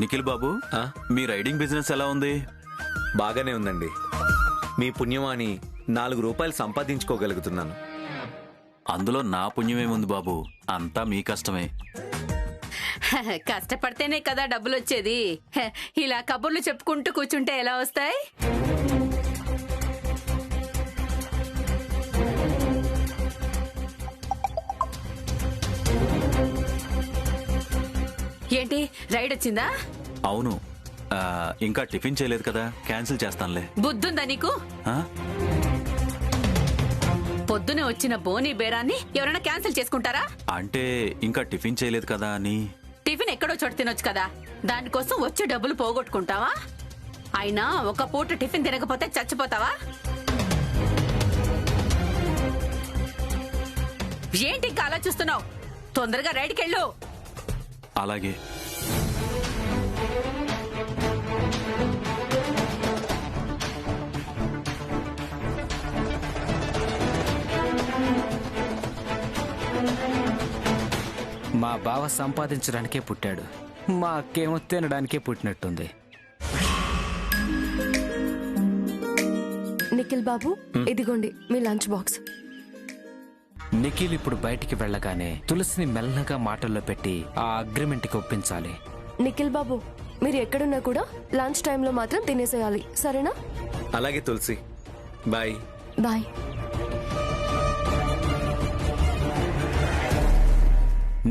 నిఖిల్ బాబు, మీ riding business ఎలా ఉంది? బాగానే ఉందండి. మీ పుణ్యమాని 4 రూపాయలు సంపాదించుకోగలుగుతున్నాను. అందులో నా పుణ్యమేముంది బాబు, అంతా మీ కష్టమే. కష్టపడితేనే కదా డబ్బులు వచ్చేది. ఇలా కబుర్లు చెప్పుకుంటూ కూర్చుంటే ఎలా వస్తాయి? ఏంటి, రైడ్ వచ్చిందా? అవును. ఇంకా టిఫిన్ చేయలేదు కదా, క్యాన్సిల్ చేస్తానులే. బుద్ధుందా నీకు? ఆ? పొద్దునే వచ్చిన బోనీ బేరాన్ని ఎవరైనా క్యాన్సిల్ చేసుకుంటారా? అంటే ఇంకా టిఫిన్ చేయలేదు కదా అని. టిఫిన్ ఎక్కడో చోట తినొచ్చు కదా, దానికోసం వచ్చే డబ్బులు పోగొట్టుకుంటావా? అయినా ఒక పూట టిఫిన్ తినకపోతే చచ్చిపోతావా? ఏంటి ఇంకా అలా చూస్తున్నావు? తొందరగా రైడ్కి వెళ్ళు. అలాగే. మా బావ సంపాదించడానికే పుట్టాడు, మా అక్కేమో తినడానికే పుట్టినట్టుంది. నిఖిల్ బాబు, ఇదిగోండి మీ లంచ్ బాక్స్. నిఖిల్ ఇప్పుడు బయటికి వెళ్ళగానే తులసిని మెల్లగా మాటల్లో పెట్టి ఆ అగ్రిమెంట్కి ఒప్పించాలి. నిఖిల్ బాబు, మీరు ఎక్కడున్నా కూడా లంచ్ టైంలో మాత్రం తినేసేయాలి, సరేనా? అలాగే తులసి, బాయ్. బాయ్.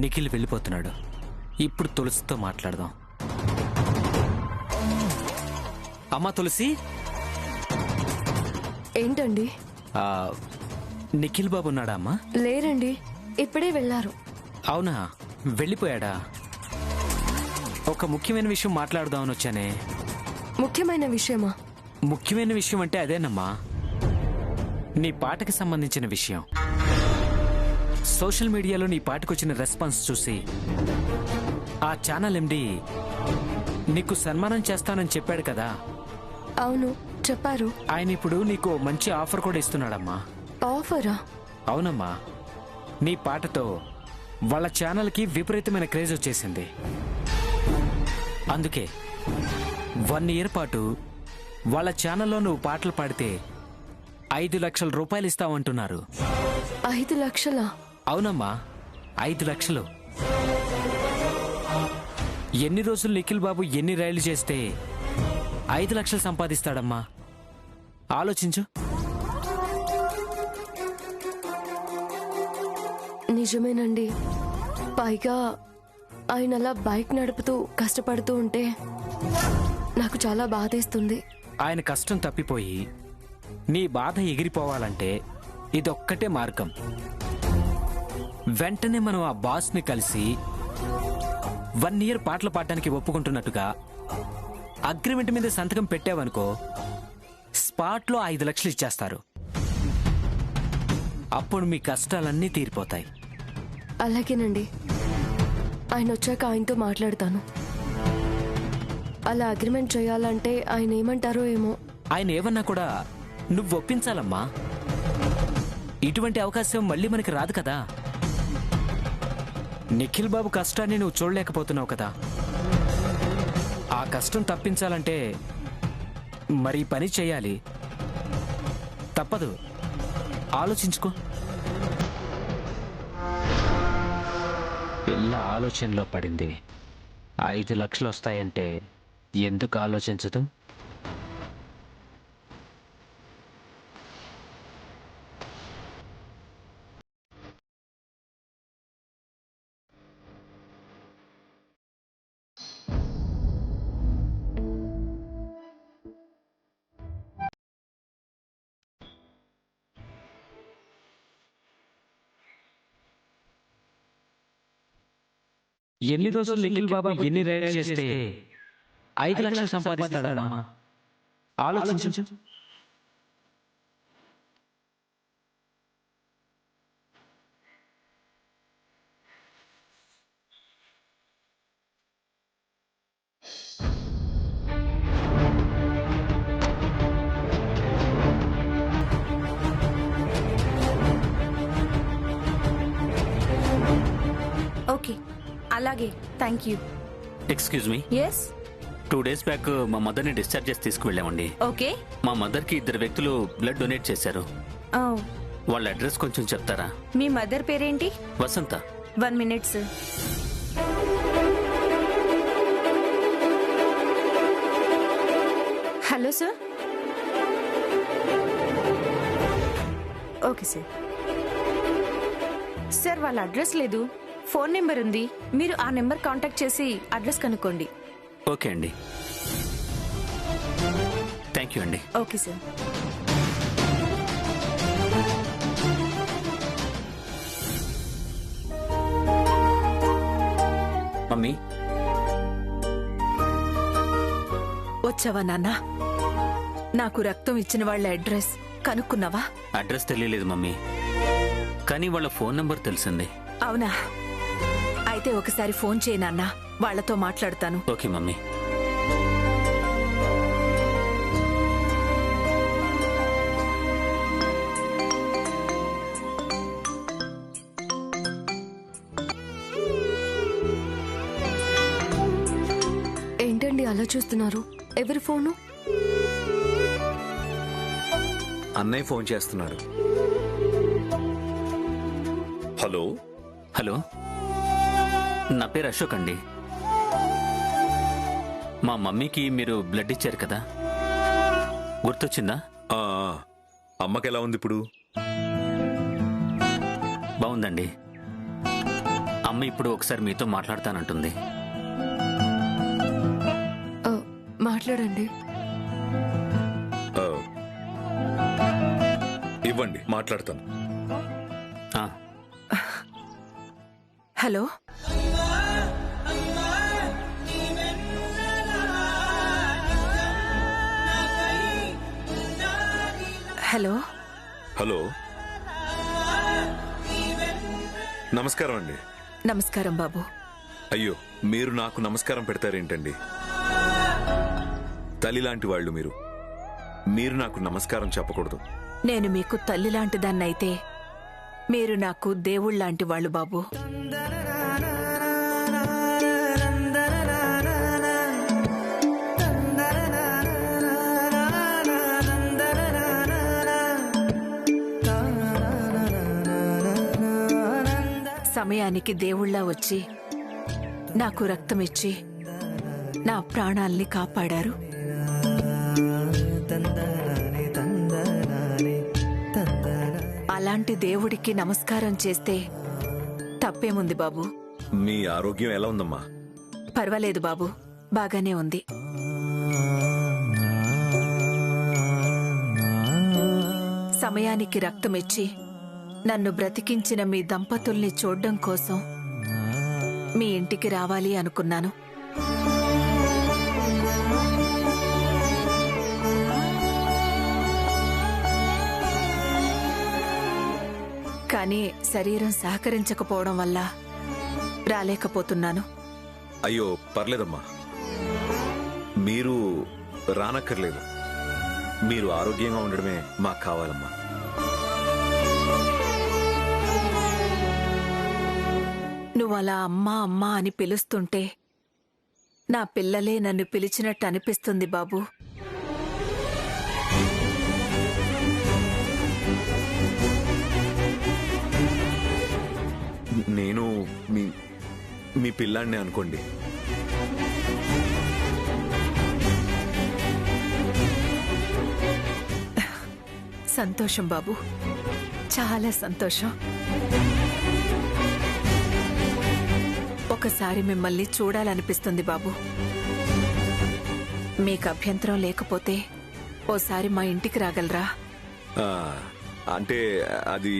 నిఖిల్ వెళ్ళిపోతున్నాడు. ఇప్పుడు తులసితో మాట్లాడదాం. అమ్మా తులసి. ఏంటండి? నిఖిల్ బాబు ఉన్నాడా అమ్మా? లేరండి, ఇప్పుడే వెళ్ళారు. అవునా, వెళ్ళిపోయాడా? ఒక ముఖ్యమైన విషయం మాట్లాడదామని వచ్చానే. ముఖ్యమైన విషయమా? ముఖ్యమైన విషయం అంటే అదేనమ్మా, నీ పాటకి సంబంధించిన విషయం. సోషల్ మీడియాలో నీ పాటకొచ్చిన రెస్పాన్స్ చూసి ఆ ఛానల్ ఎండి నీకు సన్మానం చేస్తానని చెప్పాడు కదా. అవును, చెప్పారు. ఆయన ఇప్పుడు నీకు మంచి ఆఫర్ కూడా ఇస్తున్నాడమ్మా. ఆఫరా? అవునమ్మా, నీ పాటతో వాళ్ళ ఛానల్కి విపరీతమైన క్రేజ్ వచ్చేసింది. అందుకే 1 ఇయర్ పాటు వాళ్ళ ఛానల్లో నువ్వు పాటలు పాడితే 5 లక్షల రూపాయలు ఇస్తావంటున్నారు. 5 లక్షలా? అవునమ్మా, 5 లక్షలు. ఎన్ని రోజులు నిఖిల్ బాబు ఎన్ని రైళ్లు చేస్తే 5 లక్షలు సంపాదిస్తాడమ్మా? ఆలోచించు. నిజమేనండి. పైగా ఆయన అలా బైక్ నడుపుతూ కష్టపడుతూ ఉంటే నాకు చాలా బాధేస్తుంది. ఆయన కష్టం తప్పిపోయి నీ బాధ ఎగిరిపోవాలంటే ఇదొక్కటే మార్గం. వెంటనే మనం ఆ బాస్ని కలిసి 1 ఇయర్ పాటలు పాడటానికి ఒప్పుకుంటున్నట్టుగా అగ్రిమెంట్ మీద సంతకం పెట్టావనుకో, స్పాట్లో 5 లక్షలు ఇచ్చేస్తారు. అప్పుడు మీ కష్టాలన్నీ తీరిపోతాయి. అలాగేనండి, ఆయన వచ్చాక ఆయనతో మాట్లాడతాను. అలా అగ్రిమెంట్ చేయాలంటే ఆయన ఏమంటారో ఏమో. ఆయన ఏమన్నా కూడా నువ్వు ఒప్పించాలమ్మా. ఇటువంటి అవకాశం మళ్ళీ మనకి రాదు కదా. నిఖిల్ బాబు కష్టాన్ని నువ్వు చూడలేకపోతున్నావు కదా. ఆ కష్టం తప్పించాలంటే మరి పని చేయాలి, తప్పదు. ఆలోచించుకో. పిల్ల ఆలోచనలో పడింది. 5 లక్షలు వస్తాయంటే ఎందుకు ఆలోచించదు? ఎన్ని రోజులు నిఖిల్ బాబా ఎన్ని రైడ్ చేస్తే 5 లక్షలు సంపాదిస్తాడమ్మా? ఆలోచించు. ఓకే, అలాగే, thank you. Excuse me, yes 2 days back మా మదర్ని డిశ్చార్జ్ చేసి తీసుకువెళ్ళామండి. ఓకే. మా మదర్కి 2 వ్యక్తులు బ్లడ్ డొనేట్ చేశారు. వాళ్ళ అడ్రస్ కొంచెం చెప్తారా? మీ మదర్ పేరేంటి? వసంత. 1 minute sir. Hello sir. Okay sir. Sir వాళ్ళ అడ్రస్ లేదు, ఫోన్ నెంబర్ ఉంది. మీరు ఆ నెంబర్ కాంటాక్ట్ చేసి అడ్రస్ కనుక్కోండి. ఓకే అండి, థ్యాంక్ యూ అండి. Okay sir. మమ్మీ, వచ్చావా నాన్న? నాకు రక్తం ఇచ్చిన వాళ్ళ అడ్రస్ కనుక్కున్నావా? అడ్రస్ తెలియలేదు మమ్మీ, కానీ వాళ్ళ ఫోన్ నంబర్ తెలిసింది. అవునా? అయితే ఒకసారి ఫోన్ చేయి నాన్న, వాళ్ళతో మాట్లాడతాను. Okay mummy. ఏంటండి అలా చూస్తున్నారు? ఎవరి ఫోను? అన్నయ్య ఫోన్ చేస్తున్నాడు. హలో. హలో, నా పేరు అశోక్ అండి. మా మమ్మీకి మీరు బ్లడ్ ఇచ్చారు కదా, గుర్తొచ్చిందా? అమ్మకి ఎలా ఉంది ఇప్పుడు? బాగుందండి. అమ్మ ఇప్పుడు ఒకసారి మీతో మాట్లాడతానంటుంది. మాట్లాడండి. ఇవ్వండి, మాట్లాడతాను. ఆ, హలో, హలో. హలో, నమస్కారం అండి. నమస్కారం బాబు. అయ్యో, మీరు నాకు నమస్కారం పెడతారేంటండి? తల్లి లాంటి వాళ్ళు మీరు. మీరు నాకు నమస్కారం చెప్పకూడదు. నేను మీకు తల్లి లాంటి దాన్నైతే మీరు నాకు దేవుళ్ళలాంటి వాళ్ళు బాబు. సమయానికి దేవుళ్ళ వచ్చి నాకు రక్తమిచ్చి నా ప్రాణాల్ని కాపాడారు. అలాంటి దేవుడికి నమస్కారం చేస్తే తప్పేముంది బాబు? మీ ఆరోగ్యం ఎలా ఉందమ్మా? పర్వాలేదు బాబు, బాగానే ఉంది. సమయానికి రక్తమిచ్చి నన్ను బ్రతికించిన మీ దంపతుల్ని చూడ్డం కోసం మీ ఇంటికి రావాలి అనుకున్నాను. కానీ శరీరం సహకరించకపోవడం వల్ల రాలేకపోతున్నాను. అయ్యో, పర్లేదమ్మా, మీరు రానక్కర్లేదు. మీరు ఆరోగ్యంగా ఉండడమే మాకు కావాలమ్మా. నువ్వలా అమ్మా అమ్మా అని పిలుస్తుంటే నా పిల్లలే నన్ను పిలిచినట్టు అనిపిస్తుంది బాబు. నేను మీ పిల్లాడిని అనుకోండి. సంతోషం బాబు, చాలా సంతోషం. ఒకసారి మిమ్మల్ని చూడాలనిపిస్తుంది బాబు. మీకు అభ్యంతరం లేకపోతే ఓసారి మా ఇంటికి రాగలరా? అంటే అది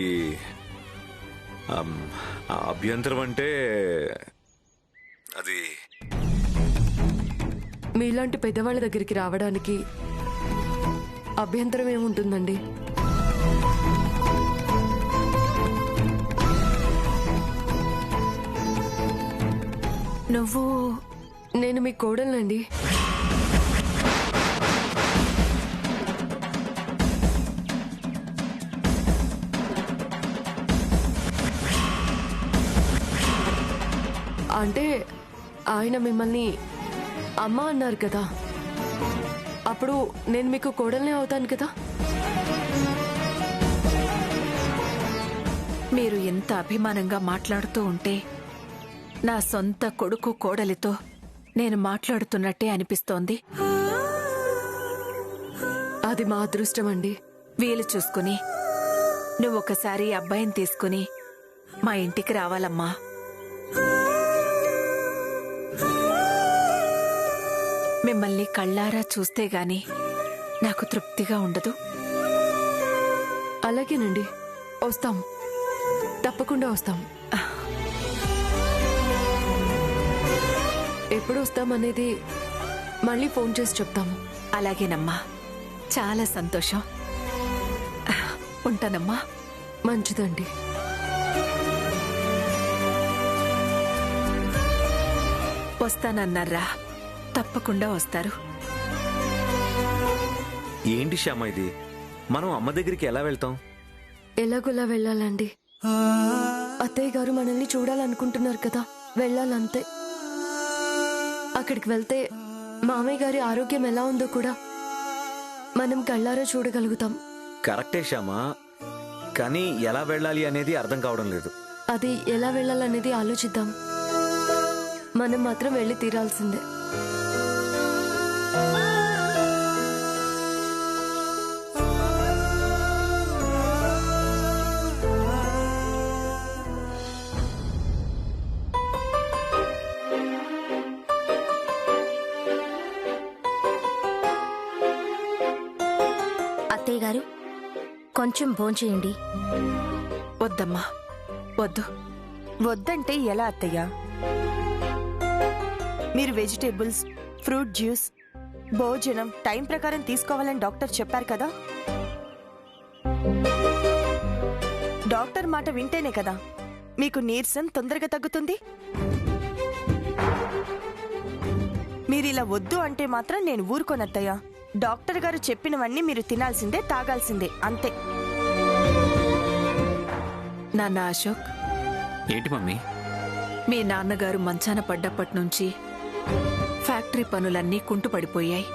అభ్యంతరం అంటే అది మీలాంటి పెద్దవాళ్ళ దగ్గరికి రావడానికి అభ్యంతరం ఏముంటుందండి? నువ్వు? నేను మీ కోడలండి. అంటే ఆయన మిమ్మల్ని అమ్మ అన్నారు కదా, అప్పుడు నేను మీకు కోడల్నే అవుతాను కదా. మీరు ఎంత అభిమానంగా మాట్లాడుతూ ఉంటే నా సొంత కొడుకు కోడలితో నేను మాట్లాడుతున్నట్టే అనిపిస్తోంది. అది మా అదృష్టం అండి. వీలు చూసుకుని నువ్వొకసారి అబ్బాయిని తీసుకుని మా ఇంటికి రావాలమ్మా. మిమ్మల్ని కళ్ళారా చూస్తే గాని నాకు తృప్తిగా ఉండదు. అలాగేనండి, వస్తాం, తప్పకుండా వస్తాం. ఎప్పుడు వస్తామనేది మళ్ళీ ఫోన్ చేసి చెప్తాము. అలాగేనమ్మా, చాలా సంతోషం. ఉంటానమ్మా. మంచిదండి. వస్తానన్నారా? తప్పకుండా వస్తారు. ఏంటి శ్యామ ఇది? మనం అమ్మ దగ్గరికి ఎలా వెళ్తాం? ఎలాగోలా వెళ్ళాలండి. అత్తయ్య గారు మనల్ని చూడాలనుకుంటున్నారు కదా, వెళ్ళాలంతే. అక్కడికి వెళ్తే మామయ్య గారి ఆరోగ్యం ఎలా ఉందో కూడా మనం కళ్ళారా చూడగలుగుతాం. కరెక్టే శ్యామ, కానీ ఎలా వెళ్ళాలి అనేది అర్థం కావడం లేదు. అది ఎలా వెళ్ళాలనేది ఆలోచిద్దాం. మనం మాత్రం వెళ్ళి తీరాల్సిందే. అత్తయ్య గారు, కొంచెం భోంచేయండి. వద్దమ్మా, వద్దు. వద్దంటే ఎలా అత్తయ్య? మీరు వెజిటేబుల్స్, ఫ్రూట్ జ్యూస్, భోజనం టైం ప్రకారం తీసుకోవాలని డాక్టర్ చెప్పారు కదా. డాక్టర్ మాట వింటేనే కదా మీకు నీరసం తొందరగా తగ్గుతుంది. మీరిలా వద్దు అంటే మాత్రం నేను ఊరుకోనత్తయ్య. డాక్టర్ గారు చెప్పినవన్నీ మీరు తినాల్సిందే, తాగాల్సిందే, అంతే. నాన్న అశోక్, ఏంటి మమ్మీ? మీ నాన్నగారు మంచాన పడ్డప్పటి నుంచి ఫ్యాక్టరీ పనులన్నీ కుంటుపడిపోయాయి.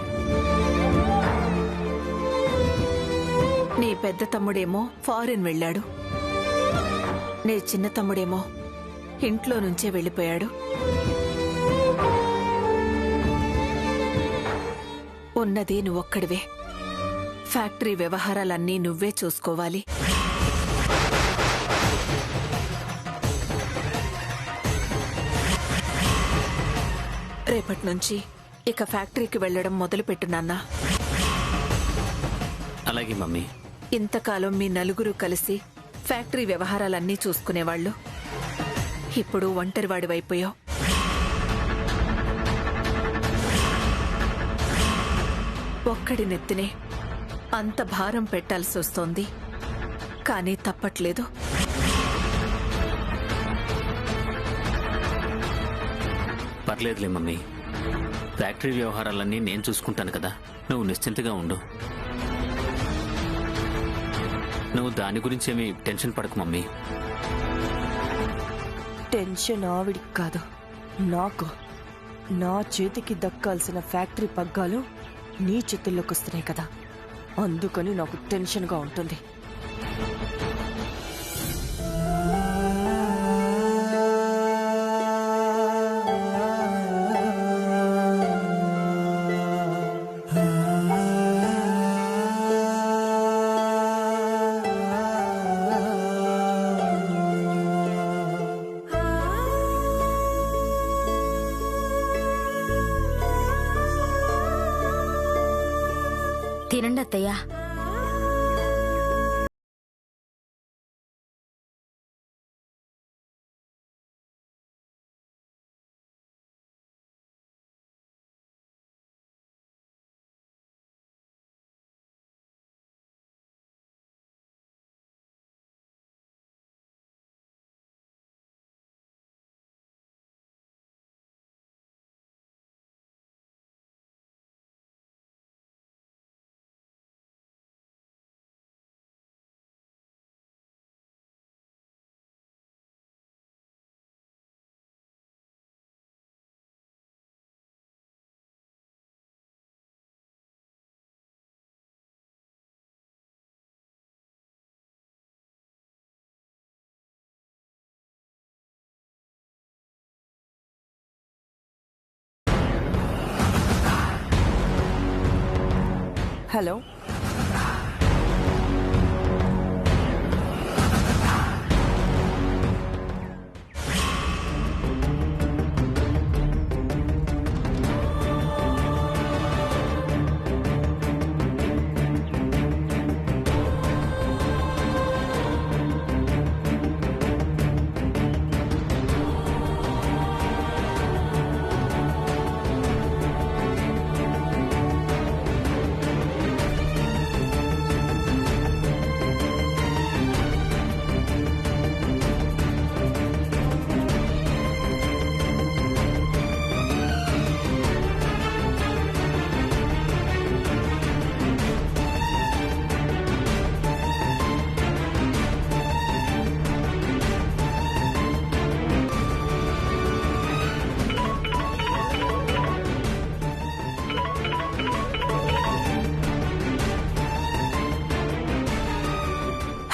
నీ పెద్ద తమ్ముడేమో ఫారిన్ వెళ్ళాడు. నీ చిన్న తమ్ముడేమో ఇంట్లో నుంచే వెళ్ళిపోయాడు. ఉన్నది నువ్వొక్కడివే. ఫ్యాక్టరీ వ్యవహారాలన్నీ నువ్వే చూసుకోవాలి. రేపటి నుంచి ఇక ఫ్యాక్టరీకి వెళ్లడం మొదలుపెట్టు నాన్నా. అలాగే మమ్మీ. ఇంతకాలం మీ నలుగురు కలిసి ఫ్యాక్టరీ వ్యవహారాలన్నీ చూసుకునేవాళ్లు. ఇప్పుడు ఒంటరివాడివైపోయావు. ఒక్కడి నెత్తినే అంత భారం పెట్టాల్సి వస్తోంది. కానీ తప్పట్లేదు. పర్లేదులే మమ్మీ, ఫ్యాక్టరీ వ్యవహారాలన్నీ నేను చూసుకుంటాను కదా. నువ్వు నిశ్చింతగా ఉండు. నువ్వు దాని గురించి ఏమీ టెన్షన్ పడకు మమ్మీ. టెన్షన్ ఆవిడికి కాదు, నాకు. నా చేతికి దక్కాల్సిన ఫ్యాక్టరీ పగ్గాలు నీ చేతుల్లోకి వస్తున్నాయి కదా, అందుకని నాకు టెన్షన్గా ఉంటుంది. తినండి అత్తయ్య. హలో.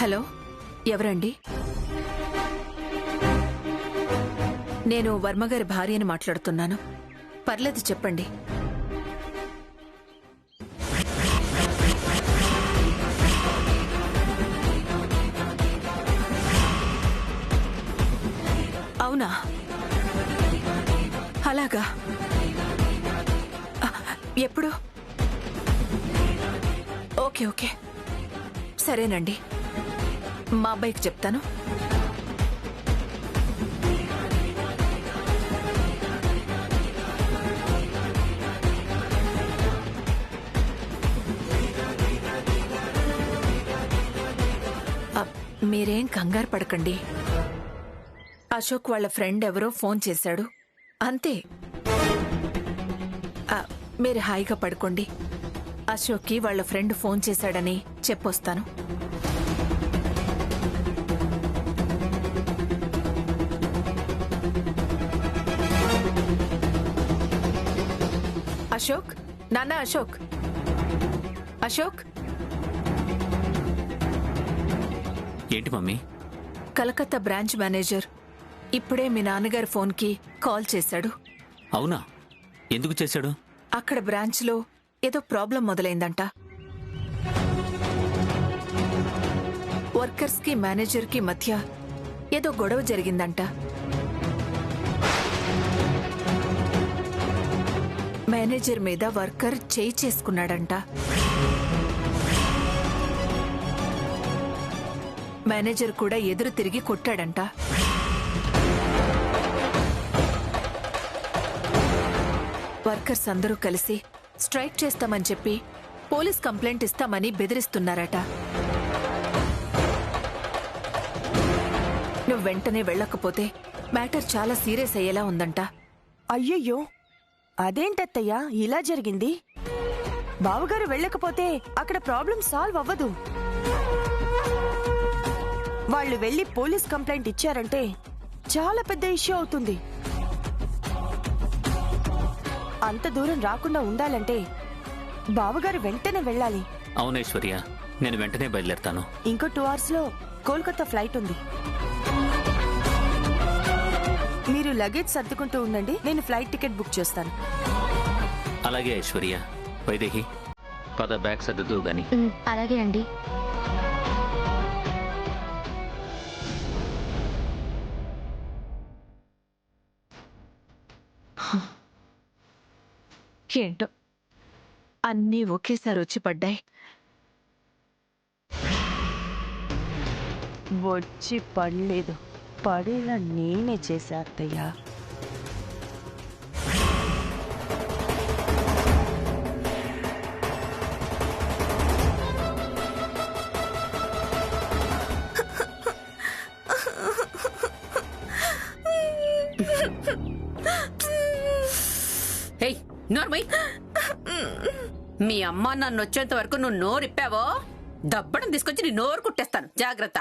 హలో, ఎవరండి? నేను వర్మగారి భార్యని మాట్లాడుతున్నాను. పర్లేదు, చెప్పండి. అవునా? అలాగా? ఎప్పుడు? ఓకే ఓకే, సరేనండి. మా అబ్బాయికి చెప్తాను. మీరేం కంగారు పడకండి. అశోక్ వాళ్ళ ఫ్రెండ్ ఎవరో ఫోన్ చేశాడు, అంతే. మీరు హాయిగా పడుకోండి. అశోక్కి వాళ్ళ ఫ్రెండ్ ఫోన్ చేశాడని చెప్పొస్తాను. అశోక్, నాన్న అశోక్, అశోక్. ఏంటి మమ్మీ? కలకత్తా బ్రాంచ్ మేనేజర్ ఇప్పుడే మీ నాన్నగారి ఫోన్కి కాల్ చేశాడు. అవునా? ఎందుకు చేశాడు? అక్కడ బ్రాంచ్లో ఏదో ప్రాబ్లం మొదలైందంట. వర్కర్స్కి మేనేజర్కి మధ్య ఏదో గొడవ జరిగిందంట. మేనేజర్ మీద వర్కర్ చేయి చేసుకున్నాడంట. మేనేజర్ కూడా ఎదురు తిరిగి కొట్టాడంట. వర్కర్స్ అందరూ కలిసి స్ట్రైక్ చేస్తామని చెప్పి పోలీస్ కంప్లైంట్ ఇస్తామని బెదిరిస్తున్నారట. నువ్వు వెంటనే వెళ్ళకపోతే మ్యాటర్ చాలా సీరియస్ అయ్యేలా ఉందంట. అయ్యయ్యో, అదేంటత్తయ్యా ఇలా జరిగింది? బావగారు వెళ్ళకపోతే అక్కడ ప్రాబ్లం సాల్వ్ అవ్వదు. వాళ్ళు వెళ్ళి పోలీస్ కంప్లైంట్ ఇచ్చారంటే చాలా పెద్ద ఇష్యూ అవుతుంది. అంత దూరం రాకుండా ఉండాలంటే బావగారు వెంటనే వెళ్ళాలి. అవునేశ్వర్య, నేను వెంటనే బయలుదేరతాను. ఇంకో 2 hours లో కోల్కతా ఫ్లైట్ ఉంది. మీరు లగేజ్ సర్దుకుంటూ ఉండండి, నేను ఫ్లైట్ టికెట్ బుక్ చేస్తాను. అలాగే ఐశ్వర్య. వైదేహి, పద బ్యాగ్ సర్దుదు గాని. అలాగే అండి. ఏంటో అన్నీ ఒకేసారి వచ్చి పడ్డాయి. వచ్చి పడలేదు, పడేలా నేనే చేశా అత్తయ్య. నోర్మై, మీ అమ్మ నన్ను వచ్చేంత వరకు నువ్వు నోరిప్పావో దబ్బడం తీసుకొచ్చి నీ నోరు కుట్టేస్తాను, జాగ్రత్త.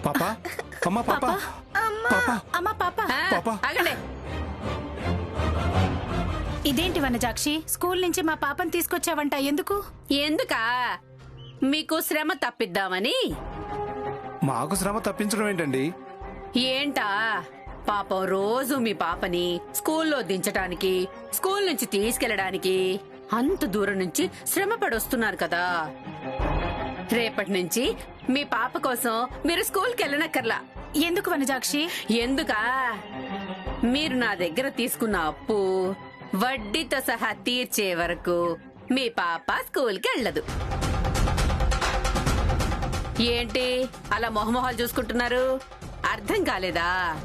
పాపా, అమ్మా పాపా, పాపా, అమ్మా పాప. పాపా. ఆగండి. ఇదేంటి వనజాక్షి, స్కూల్ నుంచి మా పాపని తీసుకొచ్చావంట, ఎందుకు? ఎందుకా? మీకు శ్రమ తప్పిద్దామని. మాకు శ్రమ తప్పించడం ఏంటండి? ఏంటా పాపం రోజు మీ పాపని స్కూల్లో దించడానికి స్కూల్ నుంచి తీసుకెళ్లడానికి అంత దూరం నుంచి శ్రమ పడొస్తున్నారు కదా. రేపటి నుంచి మీ పాప కోసం మీరు స్కూల్కి వెళ్ళనక్కర్లా. ఎందుకు వనజాక్షి? ఎందుకా? మీరు నా దగ్గర తీసుకున్న అప్పు వడ్డీతో సహా తీర్చే వరకు మీ పాప స్కూల్కి వెళ్ళదు. ఏంటి అలా మొహమొహాలు చూసుకుంటున్నారు? అర్థం కాలేదా?